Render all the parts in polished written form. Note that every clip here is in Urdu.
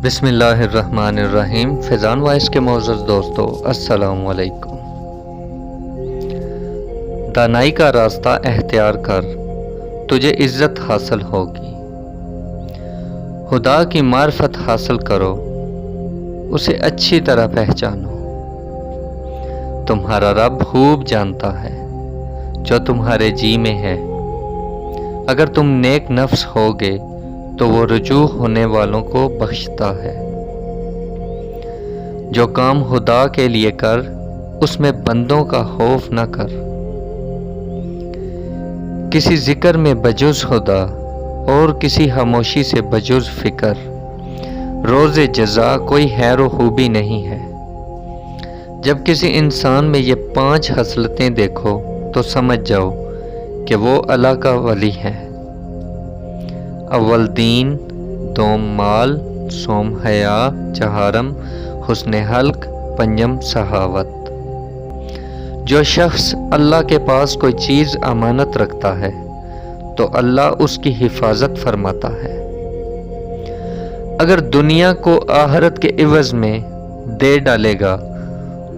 بسم اللہ الرحمن الرحیم۔ فیضان وائس کے معزز دوستو، السلام علیکم۔ دانائی کا راستہ اختیار کر، تجھے عزت حاصل ہوگی۔ خدا کی معرفت حاصل کرو، اسے اچھی طرح پہچانو۔ تمہارا رب خوب جانتا ہے جو تمہارے جی میں ہے۔ اگر تم نیک نفس ہوگے تو وہ رجوع ہونے والوں کو بخشتا ہے۔ جو کام خدا کے لیے کر، اس میں بندوں کا خوف نہ کر۔ کسی ذکر میں بجز خدا اور کسی خاموشی سے بجز فکر، روز جزا کوئی خیر و خوبی نہیں ہے۔ جب کسی انسان میں یہ 5 خصلتیں دیکھو تو سمجھ جاؤ کہ وہ اللہ کا ولی ہے۔ اول دین، دوم مال، سوم حیا، چہارم حسن خلق، پنجم سخاوت۔ جو شخص اللہ کے پاس کوئی چیز امانت رکھتا ہے تو اللہ اس کی حفاظت فرماتا ہے۔ اگر دنیا کو آخرت کے عوض میں دے ڈالے گا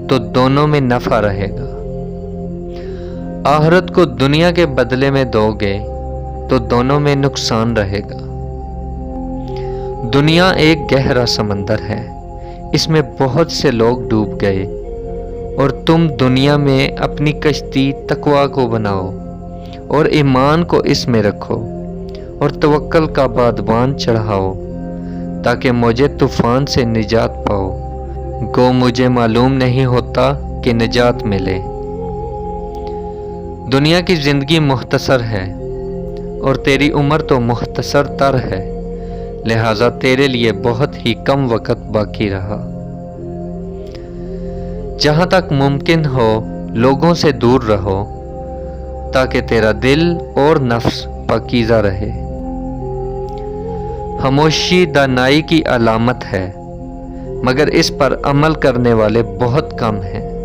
تو دونوں میں نفع رہے گا۔ آخرت کو دنیا کے بدلے میں دو گے تو دونوں میں نقصان رہے گا۔ دنیا ایک گہرا سمندر ہے، اس میں بہت سے لوگ ڈوب گئے، اور تم دنیا میں اپنی کشتی تقویٰ کو بناؤ اور ایمان کو اس میں رکھو اور توکل کا بادبان چڑھاؤ تاکہ مجھے طوفان سے نجات پاؤ۔ گو مجھے معلوم نہیں ہوتا کہ نجات ملے۔ دنیا کی زندگی مختصر ہے اور تیری عمر تو مختصر تر ہے، لہٰذا تیرے لیے بہت ہی کم وقت باقی رہا۔ جہاں تک ممکن ہو لوگوں سے دور رہو تاکہ تیرا دل اور نفس پاکیزہ رہے۔ خاموشی دانائی کی علامت ہے، مگر اس پر عمل کرنے والے بہت کم ہیں۔